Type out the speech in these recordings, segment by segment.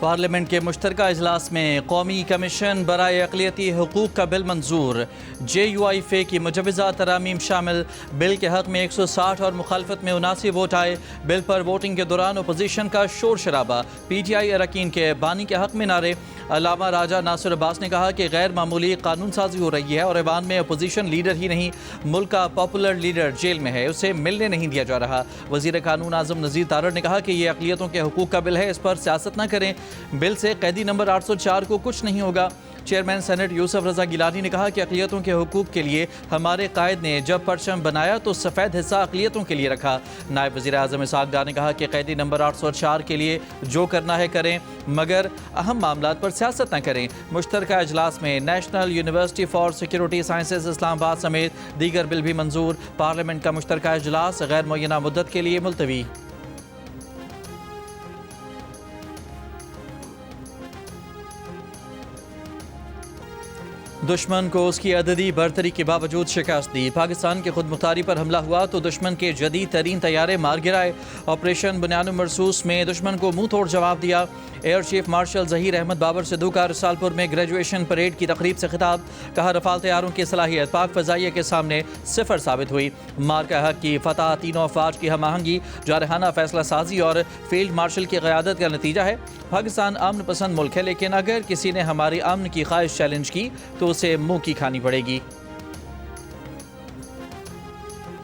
Parliament کے مشترکہ اجلاس میں قومی کمیشن برائے اقلیتی حقوق کا بل منظور، جے یو آئی فے کی مجوزہ ترامیم شامل، بل کے حق میں 160 اور مخالفت میں 79 ووٹ آئے۔ بل پر ووٹنگ کے دوران اپوزیشن کا شور شرابہ، پی ٹی آئی اراکین کے بانی کے حق میں نعرے۔ علامہ راجہ ناصر عباس نے کہا کہ غیر معمولی قانون سازی ہو رہی ہے اور ایوان میں اپوزیشن لیڈر ہی نہیں، ملک کا پاپولر لیڈر جیل میں ہے، اسے ملنے نہیں دیا جا رہا۔ وزیر قانون اعظم نذیر تارڑ نے کہا کہ یہ اقلیتوں کے حقوق کا بل ہے، اس پر سیاست نہ کریں، بل سے قیدی نمبر 804 کو کچھ نہیں ہوگا۔ چیئرمین سینٹ یوسف رضا گیلانی نے کہا کہ اقلیتوں کے حقوق کے لیے ہمارے قائد نے جب پرچم بنایا تو سفید حصہ اقلیتوں کے لیے رکھا۔ نائب وزیر اعظم اسحاق ڈار نے کہا کہ قیدی نمبر 804 کے لیے جو کرنا ہے کریں، مگر اہم معاملات پر سیاست نہ کریں۔ مشترکہ اجلاس میں national university for security sciences Islamabad سمیت دیگر بل بھی منظور۔ پارلیمنٹ کا مشترکہ اجلاس غیر معینہ مدت کے لیے ملتوی۔ دشمن کو اس کی عددی برتری کے باوجود شکست دی، پاکستان کی خود مختاری پر حملہ ہوا تو دشمن کے جدید ترین طیارے مار گرائے۔ آپریشن بنیان مرصوص میں دشمن کو منہ توڑ جواب دیا۔ Air chief marshal Zaheer Ahmed Babar Sidhu کا رسالپور میں گریجویشن پریڈ کی تقریب سے خطاب، کہا رفال طیاروں کی صلاحیت پاک فضائیہ کے سامنے صفر ثابت ہوئی۔ مارکہ حق کی فتح تینوں افواج کی ہم آہنگی، جارحانہ فیصلہ سازی اور فیلڈ مارشل کی قیادت کا نتیجہ ہے۔ پاکستان امن پسند ملک ہے، لیکن اگر کسی نے ہماری امن کی خواہش چیلنج کی تو اسے منہ کی کھانی پڑے گی۔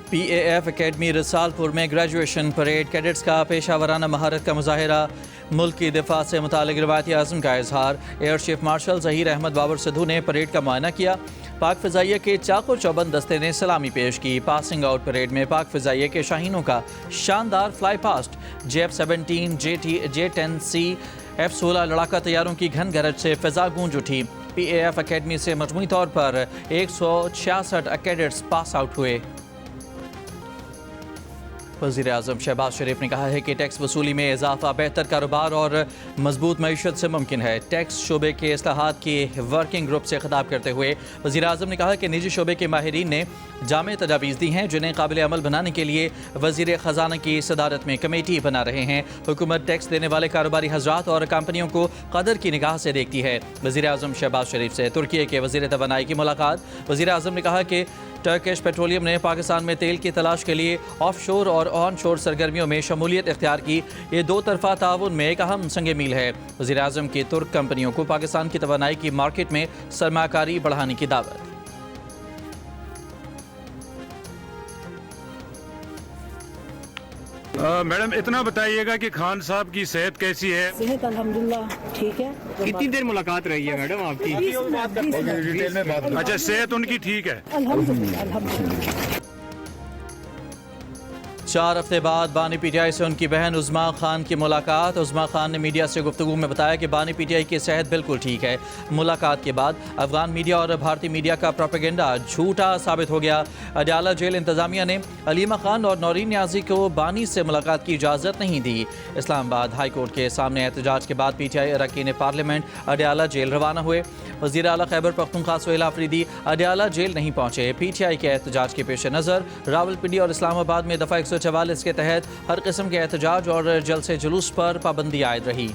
پی اے ایف اکیڈمی رسالپور میں گریجویشن پریڈ، کیڈٹس کا پیشہ ورانہ مہارت کا مظاہرہ، ملک کی دفاع سے متعلق روایتی عزم کا اظہار۔ Air chief marshal Zaheer Ahmed Babar Sidhu نے پریڈ کا معائنہ کیا۔ پاک فضائیہ کے چاق و چوبند دستے نے سلامی پیش کی۔ پاسنگ آؤٹ پریڈ میں پاک فضائیہ کے شاہینوں کا شاندار fly past, JF-17 J-10C F-16 لڑاکا طیاروں کی گھن گرج سے فضا گونج اٹھی۔ پی اے ایف اکیڈمی سے مجموعی طور پر 166 کیڈٹس پاس آؤٹ ہوئے۔ وزیر اعظم شہباز شریف نے کہا ہے کہ ٹیکس وصولی میں اضافہ بہتر کاروبار اور مضبوط معیشت سے ممکن ہے۔ ٹیکس شعبے کے اصلاحات کی ورکنگ گروپ سے خطاب کرتے ہوئے وزیر اعظم نے کہا کہ نجی شعبے کے ماہرین نے جامع تجاویز دی ہیں، جنہیں قابل عمل بنانے کے لیے وزیر خزانہ کی صدارت میں کمیٹی بنا رہے ہیں۔ حکومت ٹیکس دینے والے کاروباری حضرات اور کمپنیوں کو قدر کی نگاہ سے دیکھتی ہے۔ وزیر اعظم شہباز شریف سے ترکی کے وزیر توانائی کی ملاقات۔ وزیر اعظم نے کہا کہ ٹرکش پیٹرولیم نے پاکستان میں تیل کی تلاش کے لیے آف شور اور آن شور سرگرمیوں میں شمولیت اختیار کی، یہ دو طرفہ تعاون میں ایک اہم سنگ میل ہے۔ وزیر اعظم کی ترک کمپنیوں کو پاکستان کی توانائی کی مارکیٹ میں سرمایہ کاری بڑھانے کی دعوت۔ میڈم اتنا بتائیے گا کہ خان صاحب کی صحت کیسی ہے؟ صحت الحمدللہ ٹھیک ہے۔ کتنی دیر ملاقات رہی ہے میڈم آپ کی؟ اچھا، صحت ان کی ٹھیک ہے؟ الحمدللہ الحمدللہ۔ 4 ہفتے بعد بانی پی ٹی آئی سے ان کی بہن عظمیٰ خان کی ملاقات۔ عظمیٰ خان نے میڈیا سے گفتگو میں بتایا کہ بانی پی ٹی آئی کی صحت بالکل ٹھیک ہے۔ ملاقات کے بعد افغان میڈیا اور بھارتی میڈیا کا پروپیگنڈا جھوٹا ثابت ہو گیا۔ اڈیالہ جیل انتظامیہ نے علیمہ خان اور نورین نیازی کو بانی سے ملاقات کی اجازت نہیں دی۔ اسلام آباد ہائی کورٹ کے سامنے احتجاج کے بعد پی ٹی آئی اراکین پارلیمنٹ اڈیالہ جیل روانہ ہوئے۔ وزیر اعلیٰ خیبر پختونخوا سہیل آفریدی اڈیالہ جیل نہیں پہنچے۔ پی ٹی آئی کے احتجاج کے پیش نظر راولپنڈی اور اسلام آباد میں دفعہ 144 کے تحت ہر قسم کے احتجاج اور جلسے جلوس پر پابندی عائد رہی۔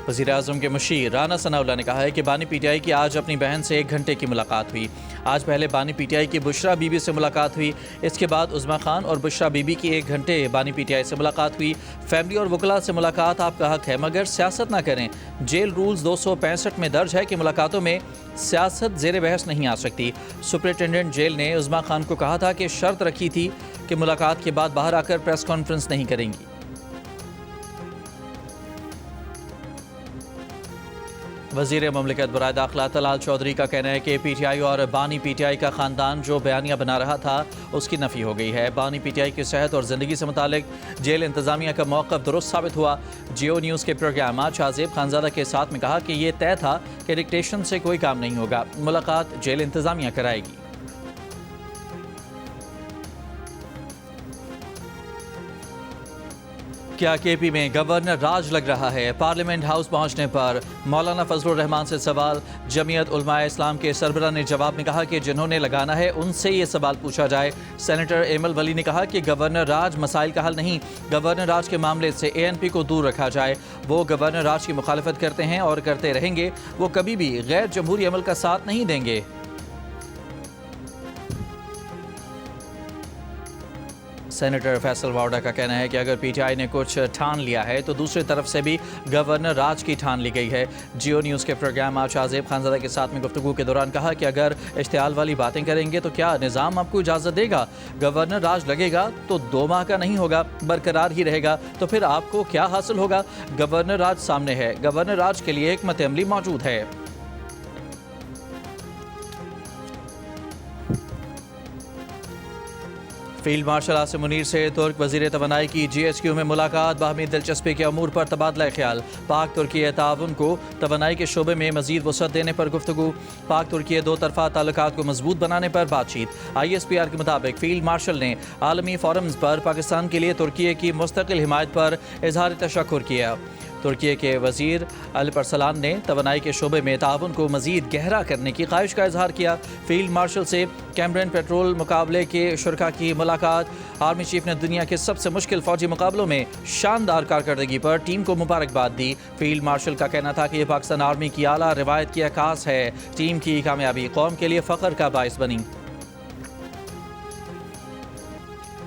وزیر اعظم کے مشیر رانا ثناءاللہ نے کہا ہے کہ بانی پی ٹی آئی کی آج اپنی بہن سے 1 گھنٹے کی ملاقات ہوئی۔ آج پہلے بانی پی ٹی آئی کی بشرا بی بی سے ملاقات ہوئی، اس کے بعد عظمیٰ خان اور بشرا بی بی کی 1 گھنٹے بانی پی ٹی آئی سے ملاقات ہوئی۔ فیملی اور وکلاء سے ملاقات آپ کا حق ہے، مگر سیاست نہ کریں۔ جیل رولز 265 میں درج ہے کہ ملاقاتوں میں سیاست زیر بحث نہیں آ سکتی۔ سپرنٹینڈنٹ جیل نے عظمیٰ خان کو کہا تھا کہ شرط رکھی تھی کہ ملاقات کے بعد باہر آ کر پریس کانفرنس نہیں کریں گی۔ وزیر مملکت برائے داخلہ طلال چودھری کا کہنا ہے کہ پی ٹی آئی اور بانی پی ٹی آئی کا خاندان جو بیانیہ بنا رہا تھا اس کی نفی ہو گئی ہے۔ بانی پی ٹی آئی کی صحت اور زندگی سے متعلق جیل انتظامیہ کا موقف درست ثابت ہوا۔ جیو نیوز کے پروگرام آج عازب خانزادہ کے ساتھ میں کہا کہ یہ طے تھا کہ ڈکٹیشن سے کوئی کام نہیں ہوگا، ملاقات جیل انتظامیہ کرائے گی۔ کیا کے پی میں گورنر راج لگ رہا ہے؟ پارلیمنٹ ہاؤس پہنچنے پر مولانا فضل الرحمان سے سوال۔ جمعیت علماء اسلام کے سربراہ نے جواب میں کہا کہ جنہوں نے لگانا ہے ان سے یہ سوال پوچھا جائے۔ سینیٹر ایمل ولی نے کہا کہ گورنر راج مسائل کا حل نہیں، گورنر راج کے معاملے سے اے این پی کو دور رکھا جائے۔ وہ گورنر راج کی مخالفت کرتے ہیں اور کرتے رہیں گے، وہ کبھی بھی غیر جمہوری عمل کا ساتھ نہیں دیں گے۔ سینیٹر فیصل واوڈا کا کہنا ہے کہ اگر پی ٹی آئی نے کچھ ٹھان لیا ہے تو دوسری طرف سے بھی گورنر راج کی ٹھان لی گئی ہے۔ جیو نیوز کے پروگرام آج شاہزیب خانزادہ کے ساتھ میں گفتگو کے دوران کہا کہ اگر اشتعال والی باتیں کریں گے تو کیا نظام آپ کو اجازت دے گا؟ گورنر راج لگے گا تو 2 ماہ کا نہیں ہوگا، برقرار ہی رہے گا، تو پھر آپ کو کیا حاصل ہوگا؟ گورنر راج سامنے ہے، گورنر راج کے لیے حکمت عملی موجود ہے۔ فیلڈ مارشل عاصم منیر سے ترک وزیر توانائی کی جی ایچ کیو میں ملاقات، باہمی دلچسپی کے امور پر تبادلہ خیال۔ پاک ترکی تعاون کو توانائی کے شعبے میں مزید وسعت دینے پر گفتگو۔ پاک ترکی 2 طرفہ تعلقات کو مضبوط بنانے پر بات چیت۔ آئی ایس پی آر کے مطابق فیلڈ مارشل نے عالمی فورمز پر پاکستان کے لیے ترکی کی مستقل حمایت پر اظہار تشکر کیا۔ ترکی کے وزیر الپرسلان نے توانائی کے شعبے میں تعاون کو مزید گہرا کرنے کی خواہش کا اظہار کیا۔ فیلڈ مارشل سے کیمبرین پیٹرول مقابلے کے شرکاء کی ملاقات۔ آرمی چیف نے دنیا کے سب سے مشکل فوجی مقابلوں میں شاندار کارکردگی پر ٹیم کو مبارکباد دی۔ فیلڈ مارشل کا کہنا تھا کہ یہ پاکستان آرمی کی اعلیٰ روایت کی عکاس ہے، ٹیم کی کامیابی قوم کے لیے فخر کا باعث بنی۔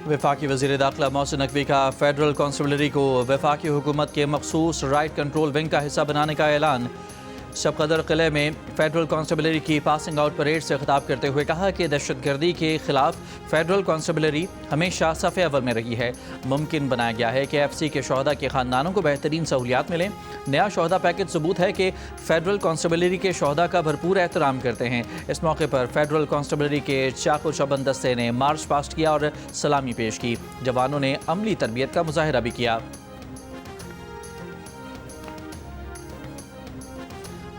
وفاقی وزیر داخلہ محسن نقوی کا فیڈرل کانسٹیبلری کو وفاقی حکومت کے مخصوص رائٹ کنٹرول ونگ کا حصہ بنانے کا اعلان۔ شب قدر قلعے میں فیڈرل کانسٹیبلری کی پاسنگ آؤٹ پریڈ سے خطاب کرتے ہوئے کہا کہ دہشت گردی کے خلاف فیڈرل کانسٹیبلری ہمیشہ صف اول میں رہی ہے۔ ممکن بنایا گیا ہے کہ ایف سی کے شہداء کے خاندانوں کو بہترین سہولیات ملیں۔ نیا شہداء پیکج ثبوت ہے کہ فیڈرل کانسٹیبلری کے شہداء کا بھرپور احترام کرتے ہیں۔ اس موقع پر فیڈرل کانسٹیبلری کے چاق و چوبند دستے نے مارچ پاسٹ کیا اور سلامی پیش کی۔ جوانوں نے عملی تربیت کا مظاہرہ بھی کیا۔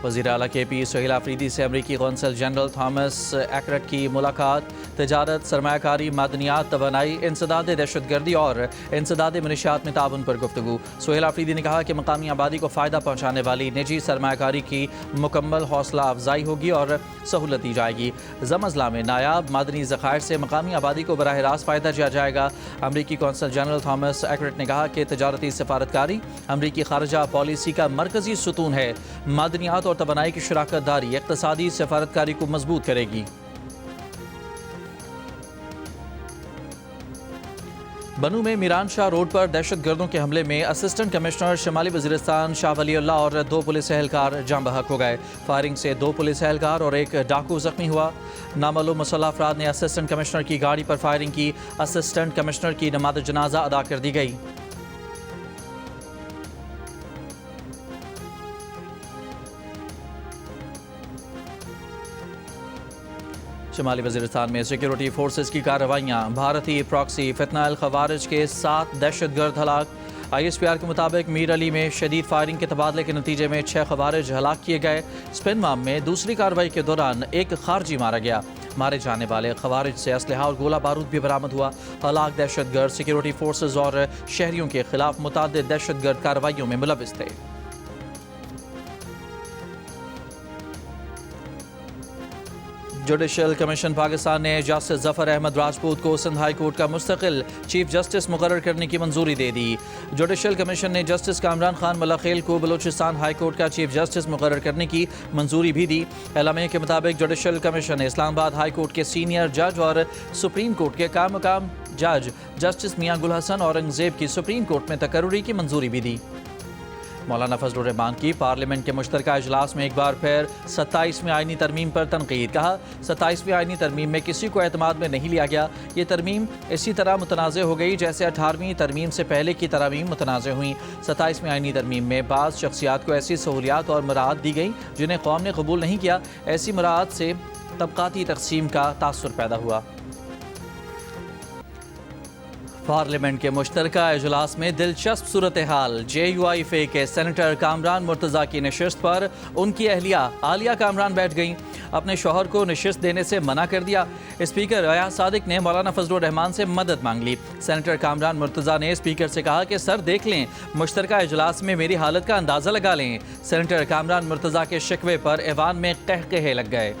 وزیر اعلیٰ کے پی سہیل آفریدی سے امریکی قونصل جنرل تھامس ایکرٹ کی ملاقات۔ تجارت، سرمایہ کاری، معدنیات، توانائی، انسداد دہشت گردی اور انسداد منشیات میں تعاون پر گفتگو۔ سہیل آفریدی نے کہا کہ مقامی آبادی کو فائدہ پہنچانے والی نجی سرمایہ کاری کی مکمل حوصلہ افزائی ہوگی اور سہولت دی جائے گی۔ زم اضلاع میں نایاب معدنی ذخائر سے مقامی آبادی کو براہ راست فائدہ دیا جائے گا۔ امریکی قونصل جنرل تھامس ایکرٹ نے کہا کہ تجارتی سفارتکاری امریکی خارجہ پالیسی کا مرکزی ستون ہے۔ معدنیات اور توانائی کی شراکت داری اقتصادی سفارتکاری کو مضبوط کرے گی۔ بنو میں میران شاہ روڈ پر دہشت گردوں کے حملے میں اسسٹنٹ کمشنر شمالی وزیرستان شاہ ولی اللہ اور 2 پولیس اہلکار جاں بحق ہو گئے۔ فائرنگ سے 2 پولیس اہلکار اور 1 ڈاکو زخمی ہوا۔ نامعلوم مسلح افراد نے اسسٹنٹ کمشنر کی گاڑی پر فائرنگ کی۔ اسسٹنٹ کمشنر کی نماز جنازہ ادا کر دی گئی۔ شمالی وزیرستان میں سیکیورٹی فورسز کی کارروائیاں۔ بھارتی پراکسی فتنہ الخوارج کے 7 دہشت گرد ہلاک۔ آئی ایس پی آر کے مطابق میر علی میں شدید فائرنگ کے تبادلے کے نتیجے میں 6 خوارج ہلاک کیے گئے۔ سپن مام میں دوسری کارروائی کے دوران 1 خارجی مارا گیا۔ مارے جانے والے خوارج سے اسلحہ اور گولہ بارود بھی برآمد ہوا۔ ہلاک دہشت گرد سیکیورٹی فورسز اور شہریوں کے خلاف متعدد دہشت گرد کارروائیوں میں ملوث تھے۔ جوڈیشل کمیشن پاکستان نے جسٹس ظفر احمد راجپوت کو سندھ ہائی کورٹ کا مستقل چیف جسٹس مقرر کرنے کی منظوری دے دی۔ جوڈیشل کمیشن نے جسٹس کامران خان ملخیل کو بلوچستان ہائی کورٹ کا چیف جسٹس مقرر کرنے کی منظوری بھی دی۔ اعلامیہ کے مطابق جوڈیشل کمیشن نے اسلام آباد ہائی کورٹ کے سینئر جج اور سپریم کورٹ کے قائم مقام جج جسٹس میاں گل حسن اورنگزیب کی سپریم کورٹ میں تقرری کی منظوری بھی دی۔ مولانا فضل الرحمان کی پارلیمنٹ کے مشترکہ اجلاس میں ایک بار پھر 27ویں آئینی ترمیم پر تنقید۔ کہا 27ویں آئینی ترمیم میں کسی کو اعتماد میں نہیں لیا گیا۔ یہ ترمیم اسی طرح متنازع ہو گئی جیسے 18ویں ترمیم سے پہلے کی ترامیم متنازع ہوئیں۔ 27ویں آئینی ترمیم میں بعض شخصیات کو ایسی سہولیات اور مراعات دی گئیں جنہیں قوم نے قبول نہیں کیا۔ ایسی مراعات سے طبقاتی تقسیم کا تاثر پیدا ہوا۔ پارلیمنٹ کے مشترکہ اجلاس میں دلچسپ صورتحال۔ جے یو آئی کے سینیٹر کامران مرتضیٰ کی نشست پر ان کی اہلیہ عالیہ کامران بیٹھ گئیں۔ اپنے شوہر کو نشست دینے سے منع کر دیا۔ اسپیکر ایاز صادق نے مولانا فضل الرحمان سے مدد مانگ لی۔ سینیٹر کامران مرتضیٰ نے اسپیکر سے کہا کہ سر دیکھ لیں، مشترکہ اجلاس میں میری حالت کا اندازہ لگا لیں۔ سینیٹر کامران مرتضیٰ کے شکوے پر ایوان میں قہقہے لگ گئے۔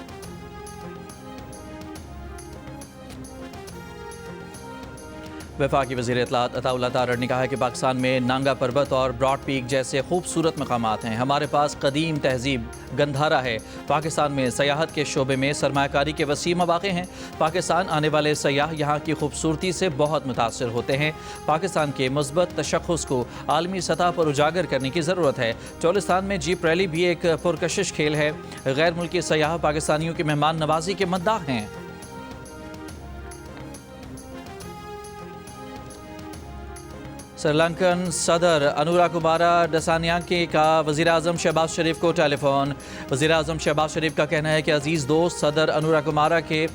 وفاقی وزیر اطلاعات عطا اللہ تارڑ نے کہا ہے کہ پاکستان میں نانگا پربت اور براڈ پیک جیسے خوبصورت مقامات ہیں۔ ہمارے پاس قدیم تہذیب گندھارا ہے۔ پاکستان میں سیاحت کے شعبے میں سرمایہ کاری کے وسیع مواقع ہیں۔ پاکستان آنے والے سیاح یہاں کی خوبصورتی سے بہت متاثر ہوتے ہیں۔ پاکستان کے مثبت تشخص کو عالمی سطح پر اجاگر کرنے کی ضرورت ہے۔ چولستان میں جیپ ریلی بھی ایک پرکشش کھیل ہے۔ غیر ملکی سیاح پاکستانیوں کی مہمان نوازی کے مداح ہیں۔ سری لنکن صدر انورا کمارا ڈسانیاکی کا وزیراعظم شہباز شریف کو ٹیلی فون۔ وزیراعظم شہباز شریف کا کہنا ہے کہ عزیز دوست صدر انورا کمارا کے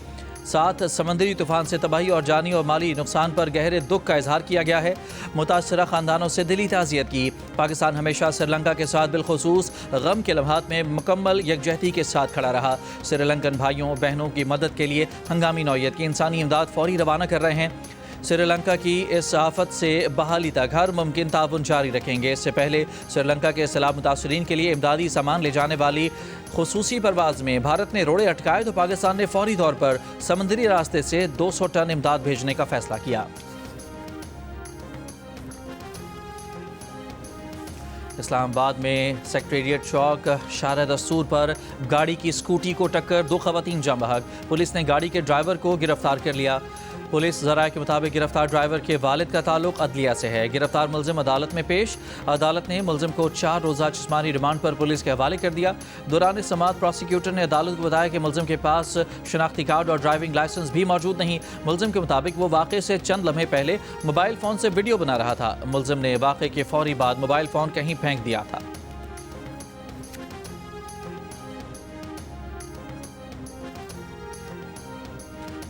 ساتھ سمندری طوفان سے تباہی اور جانی اور مالی نقصان پر گہرے دکھ کا اظہار کیا گیا ہے۔ متاثرہ خاندانوں سے دلی تعزیت کی۔ پاکستان ہمیشہ سری لنکا کے ساتھ بالخصوص غم کے لمحات میں مکمل یکجہتی کے ساتھ کھڑا رہا۔ سری لنکن بھائیوں بہنوں کی مدد کے لیے ہنگامی نوعیت کی انسانی امداد فوری روانہ کر رہے ہیں۔ سری لنکا کی اس آفت سے بحالی تک ہر ممکن تعاون جاری رکھیں گے۔ اس سے پہلے سری لنکا کے سیلاب متاثرین کے لیے امدادی سامان لے جانے والی خصوصی پرواز میں بھارت نے روڑے اٹکائے تو پاکستان نے فوری طور پر سمندری راستے سے 200 ٹن امداد بھیجنے کا فیصلہ کیا۔ اسلام آباد میں سیکریٹریٹ چوک شارع دستور پر گاڑی کی اسکوٹی کو ٹکر، 2 خواتین جاں بحق۔ پولیس نے گاڑی کے ڈرائیور کو گرفتار کر لیا۔ پولیس ذرائع کے مطابق گرفتار ڈرائیور کے والد کا تعلق عدلیہ سے ہے۔ گرفتار ملزم عدالت میں پیش۔ عدالت نے ملزم کو 4 روزہ جسمانی ریمانڈ پر پولیس کے حوالے کر دیا۔ دوران سماعت پروسیکیوٹر نے عدالت کو بتایا کہ ملزم کے پاس شناختی کارڈ اور ڈرائیونگ لائسنس بھی موجود نہیں۔ ملزم کے مطابق وہ واقعے سے چند لمحے پہلے موبائل فون سے ویڈیو بنا رہا تھا۔ ملزم نے واقعے کے فوری بعد موبائل فون کہیں پھینک دیا تھا۔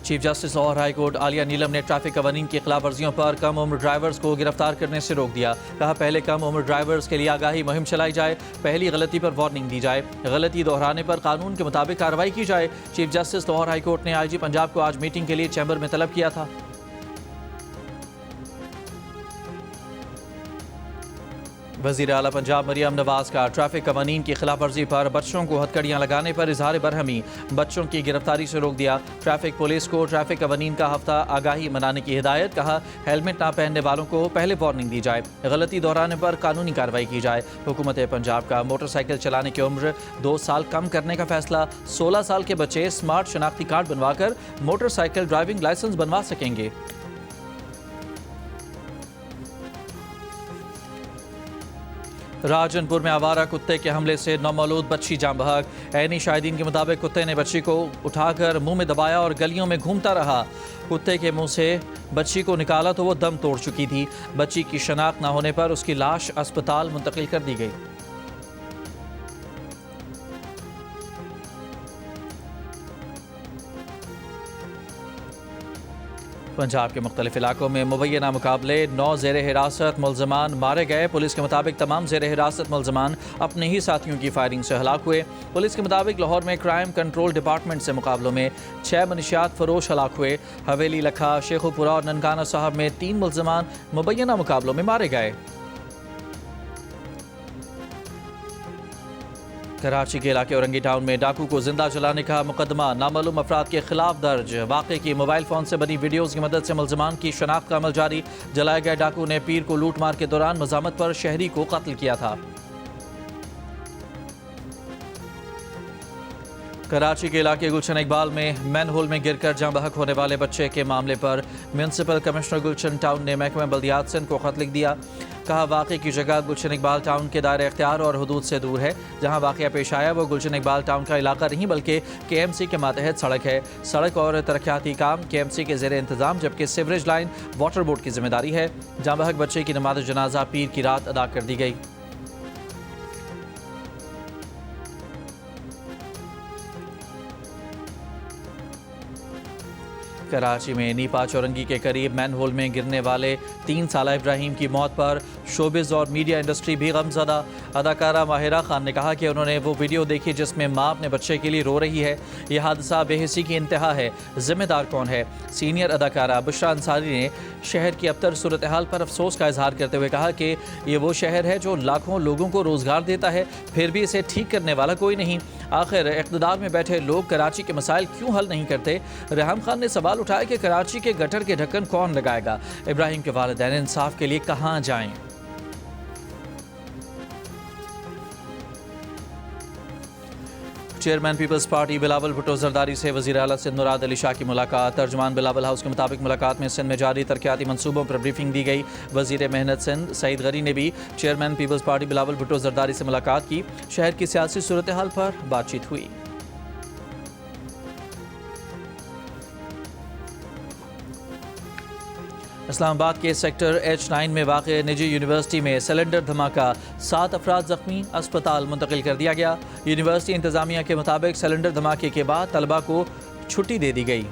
Chief justice Lahore high court Aalia Neelum نے ٹریفک قوانین کی خلاف ورزیوں پر کم عمر ڈرائیورز کو گرفتار کرنے سے روک دیا۔ کہا پہلے کم عمر ڈرائیورز کے لیے آگاہی مہم چلائی جائے، پہلی غلطی پر وارننگ دی جائے، غلطی دہرانے پر قانون کے مطابق کارروائی کی جائے۔ Chief justice Lahore high court نے آئی جی پنجاب کو آج میٹنگ کے لیے چیمبر میں طلب کیا تھا۔ وزیر اعلیٰ پنجاب مریم نواز کا ٹریفک قوانین کی خلاف ورزی پر بچوں کو ہتھکڑیاں لگانے پر اظہار برہمی، بچوں کی گرفتاری سے روک دیا۔ ٹریفک پولیس کو ٹریفک قوانین کا ہفتہ آگاہی منانے کی ہدایت، کہا ہیلمٹ نہ پہننے والوں کو پہلے وارننگ دی جائے، غلطی دہرانے پر قانونی کارروائی کی جائے۔ حکومت پنجاب کا موٹر سائیکل چلانے کی عمر 2 سال کم کرنے کا فیصلہ، 16 سال کے بچے اسمارٹ شناختی کارڈ بنوا کر موٹر سائیکل ڈرائیونگ لائسنس بنوا سکیں گے۔ راجن پور میں آوارہ کتے کے حملے سے نومولود بچی جاں بحق۔ عینی شاہدین کے مطابق کتے نے بچی کو اٹھا کر منہ میں دبایا اور گلیوں میں گھومتا رہا۔ کتے کے منہ سے بچی کو نکالا تو وہ دم توڑ چکی تھی۔ بچی کی شناخت نہ ہونے پر اس کی لاش اسپتال منتقل کر دی گئی۔ پنجاب کے مختلف علاقوں میں مبینہ مقابلے، 9 زیر حراست ملزمان مارے گئے۔ پولیس کے مطابق تمام زیر حراست ملزمان اپنے ہی ساتھیوں کی فائرنگ سے ہلاک ہوئے۔ پولیس کے مطابق لاہور میں کرائم کنٹرول ڈپارٹمنٹ سے مقابلوں میں 6 منشیات فروش ہلاک ہوئے۔ حویلی لکھا، شیخو پورہ اور ننکانہ صاحب میں 3 ملزمان مبینہ مقابلوں میں مارے گئے۔ کراچی کے علاقے اورنگی ٹاؤن میں ڈاکو کو زندہ جلانے کا مقدمہ نامعلوم افراد کے خلاف درج۔ واقعے کی موبائل فون سے بنی ویڈیوز کی مدد سے ملزمان کی شناخت کا عمل جاری۔ جلائے گئے ڈاکو نے پیر کو لوٹ مار کے دوران مزاحمت پر شہری کو قتل کیا تھا۔ کراچی کے علاقے گلشن اقبال میں مین ہول میں گر کر جاں بحق ہونے والے بچے کے معاملے پر میونسپل کمشنر گلشن ٹاؤن نے محکمہ بلدیات سندھ کو خط لکھ دیا۔ کہا واقعے کی جگہ گلشن اقبال ٹاؤن کے دائرہ اختیار اور حدود سے دور ہے۔ جہاں واقعہ پیش آیا وہ گلشن اقبال ٹاؤن کا علاقہ نہیں بلکہ KMC کے ماتحت سڑک ہے۔ سڑک اور ترقیاتی کام KMC کے زیر انتظام، جبکہ سیوریج لائن واٹر بورڈ کی ذمہ داری ہے۔ جاں بحق بچے کی نماز جنازہ پیر کی رات ادا کر دی گئی۔ کراچی میں نیپا چورنگی کے قریب مین ہول میں گرنے والے 3 سالہ ابراہیم کی موت پر شوبز اور میڈیا انڈسٹری بھی غمزدہ۔ اداکارہ ماہرہ خان نے کہا کہ انہوں نے وہ ویڈیو دیکھی جس میں ماں اپنے بچے کے لیے رو رہی ہے. یہ حادثہ بے حسی کی انتہا ہے. ذمہ دار کون ہے؟ سینئر اداکارہ بشریٰ انصاری نے شہر کی ابتر صورتحال پر افسوس کا اظہار کرتے ہوئے کہا کہ یہ وہ شہر ہے جو لاکھوں لوگوں کو روزگار دیتا ہے، پھر بھی اسے ٹھیک کرنے والا کوئی نہیں. آخر اقتدار میں بیٹھے لوگ کراچی کے مسائل کیوں حل نہیں کرتے؟ ریحام خان نے سوال اٹھایا کہ کراچی کے گٹر کے ڈھکن کون لگائے گا؟ ابراہیم کے والدین انصاف کے لیے کہاں جائیں؟ Chairman People's Party Bilawal Bhutto Zardari سے وزیر اعلیٰ سندھ مراد علی شاہ کی ملاقات. ترجمان بلاول ہاؤس کے مطابق ملاقات میں سندھ میں جاری ترقیاتی منصوبوں پر بریفنگ دی گئی. وزیر محنت سندھ سعید غری نے بھی chairman People's Party Bilawal Bhutto Zardari سے ملاقات کی. شہر کی سیاسی صورتحال پر بات چیت ہوئی. اسلام آباد کے سیکٹر H9 میں واقع نجی یونیورسٹی میں سلنڈر دھماکہ، 7 افراد زخمی، اسپتال منتقل کر دیا گیا. یونیورسٹی انتظامیہ کے مطابق سلنڈر دھماکے کے بعد طلباء کو چھٹی دے دی گئی.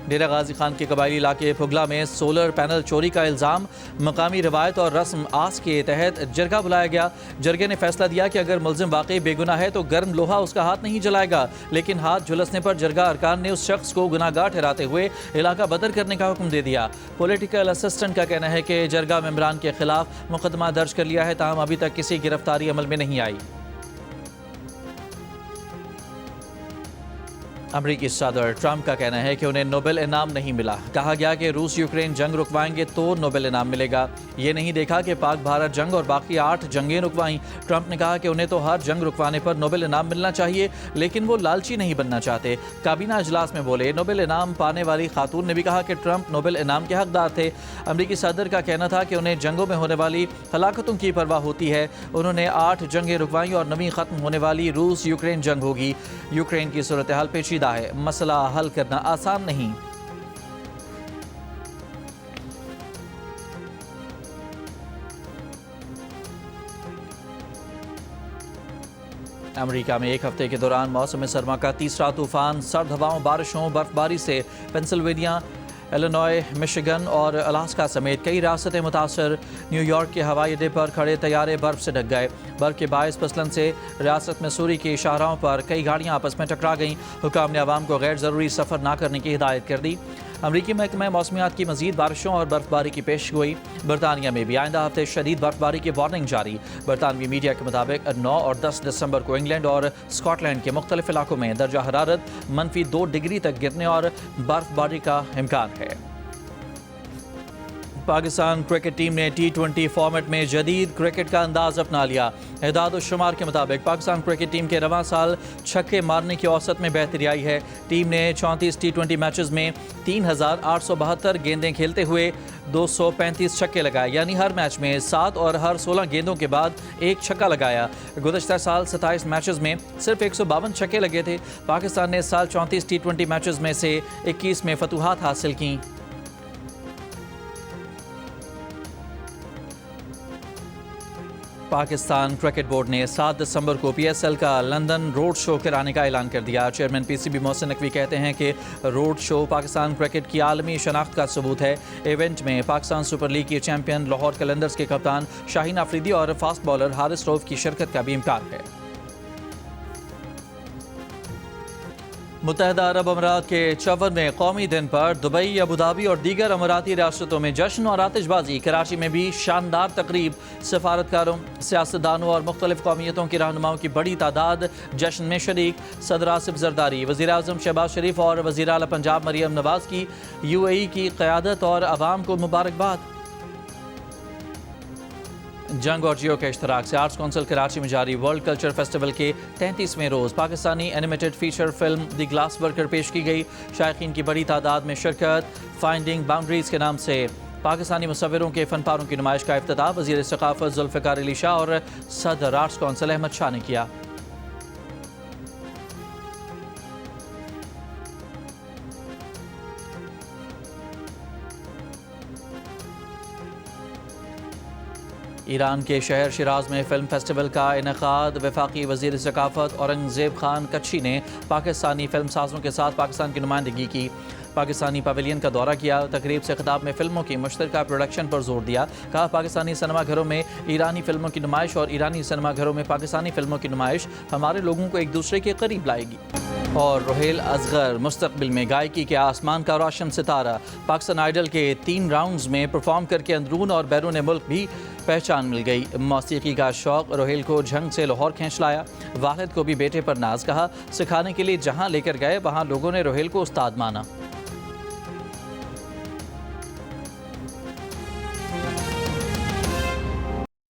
ڈیرہ غازی خان کے قبائلی علاقے پھگلا میں سولر پینل چوری کا الزام. مقامی روایت اور رسم آس کے تحت جرگہ بلایا گیا. جرگے نے فیصلہ دیا کہ اگر ملزم واقعی بے گناہ ہے تو گرم لوہا اس کا ہاتھ نہیں جلائے گا، لیکن ہاتھ جھلسنے پر جرگہ ارکان نے اس شخص کو گناہ گار ٹھہراتے ہوئے علاقہ بدر کرنے کا حکم دے دیا. پولیٹیکل اسسٹنٹ کا کہنا ہے کہ جرگہ ممبران کے خلاف مقدمہ درج کر لیا ہے، تاہم ابھی تک کسی گرفتاری عمل میں نہیں آئی. امریکی صدر ٹرمپ کا کہنا ہے کہ انہیں نوبل انعام نہیں ملا. کہا گیا کہ روس یوکرین جنگ رکوائیں گے تو نوبل انعام ملے گا. یہ نہیں دیکھا کہ پاک بھارت جنگ اور باقی 8 جنگیں رکوائیں. ٹرمپ نے کہا کہ انہیں تو ہر جنگ رکوانے پر نوبل انعام ملنا چاہیے، لیکن وہ لالچی نہیں بننا چاہتے. کابینہ اجلاس میں بولے نوبل انعام پانے والی خاتون نے بھی کہا کہ ٹرمپ نوبل انعام کے حقدار تھے. امریکی صدر کا کہنا تھا کہ انہیں جنگوں میں ہونے والی ہلاکتوں کی پرواہ ہوتی ہے. انہوں نے 8 جنگیں رکوائیں اور 9ویں ختم ہونے والی روس یوکرین جنگ ہوگی. یوکرین کی صورتحال پیچیدہ ہے، مسئلہ حل کرنا آسان نہیں. امریکہ میں ایک ہفتے کے دوران موسم سرما کا تیسرا طوفان سرد ہواؤں، بارشوں، برف باری سے پینسلوینیا، ایلینوائے، مشیگن اور الاسکا سمیت کئی ریاستیں متاثر. نیو یارک کے ہوائی اڈے پر کھڑے طیارے برف سے ڈھک گئے. برف کے باعث پسلن سے ریاست مسوری کے شاہراہوں پر کئی گاڑیاں آپس میں ٹکرا گئیں. حکام نے عوام کو غیر ضروری سفر نہ کرنے کی ہدایت کر دی. امریکی محکمہ موسمیات کی مزید بارشوں اور برف باری کی پیش گوئی. برطانیہ میں بھی آئندہ ہفتے شدید برف باری کی وارننگ جاری. برطانوی میڈیا کے مطابق 9 اور 10 دسمبر کو انگلینڈ اور اسکاٹ لینڈ کے مختلف علاقوں میں درجہ حرارت -2 ڈگری تک گرنے اور برف باری کا امکان ہے. پاکستان کرکٹ ٹیم نے T20 فارمیٹ میں جدید کرکٹ کا انداز اپنا لیا. اعداد و شمار کے مطابق پاکستان کرکٹ ٹیم کے رواں سال چھکے مارنے کی اوسط میں بہتری آئی ہے. ٹیم نے 34 T20 میچز میں 3872 گیندیں کھیلتے ہوئے 235 چھکے لگائے، یعنی ہر میچ میں 7 اور ہر 16 گیندوں کے بعد ایک چھکا لگایا. گزشتہ سال 27 میچز میں صرف 152 چھکے لگے تھے. پاکستان نے اس سال 34 T20 میچز میں سے 21 میں فتوحات حاصل کیں. پاکستان کرکٹ بورڈ نے 7 دسمبر کو PSL کا لندن روڈ شو کرانے کا اعلان کر دیا. چیئرمین PCB محسن نقوی کہتے ہیں کہ روڈ شو پاکستان کرکٹ کی عالمی شناخت کا ثبوت ہے. ایونٹ میں پاکستان سپر لیگ کی چیمپئن لاہور قلندرز کے کپتان شاہین آفریدی اور فاسٹ بالر حارث روف کی شرکت کا بھی امکان ہے. متحدہ عرب امارات کے 54ویں قومی دن پر دبئی، ابوظہبی اور دیگر اماراتی ریاستوں میں جشن اور آتش بازی. کراچی میں بھی شاندار تقریب. سفارتکاروں، سیاستدانوں اور مختلف قومیتوں کے رہنماؤں کی بڑی تعداد جشن میں شریک. صدر آصف زرداری، وزیر اعظم شہباز شریف اور وزیر اعلیٰ پنجاب مریم نواز کی UAE کی قیادت اور عوام کو مبارکباد. جنگ اور جیو کے اشتراک سے آرٹس کونسل کراچی میں جاری ورلڈ کلچر فیسٹیول کے 33ویں روز Pakistani animated feature film the glass worker پیش کی گئی. شائقین کی بڑی تعداد میں شرکت. فائنڈنگ باؤنڈریز کے نام سے پاکستانی مصوروں کے فن پاروں کی نمائش کا افتتاح وزیر ثقافت ذوالفقار علی شاہ اور صدر آرٹس کونسل احمد شاہ نے کیا. ایران کے شہر شیراز میں فلم فیسٹیول کا انعقاد. وفاقی وزیر ثقافت اورنگزیب خان کچھی نے پاکستانی فلم سازوں کے ساتھ پاکستان کی نمائندگی کی. پاکستانی پویلین کا دورہ کیا. تقریب سے خطاب میں فلموں کی مشترکہ پروڈکشن پر زور دیا. کہا پاکستانی سنیما گھروں میں ایرانی فلموں کی نمائش اور ایرانی سنیما گھروں میں پاکستانی فلموں کی نمائش ہمارے لوگوں کو ایک دوسرے کے قریب لائے گی. اور روہیل اصغر مستقبل میں گائیکی کے آسمان کا روشن ستارہ. پاکستان آئیڈل کے 3 راؤنڈز میں پرفارم کر کے اندرون اور بیرون ملک بھی پہچان مل گئی. موسیقی کا شوق روہیل کو جھنگ سے لاہور کھینچ لایا. والد کو بھی بیٹے پر ناز. کہا سکھانے کے لیے جہاں لے کر گئے وہاں لوگوں نے روہیل کو استاد مانا.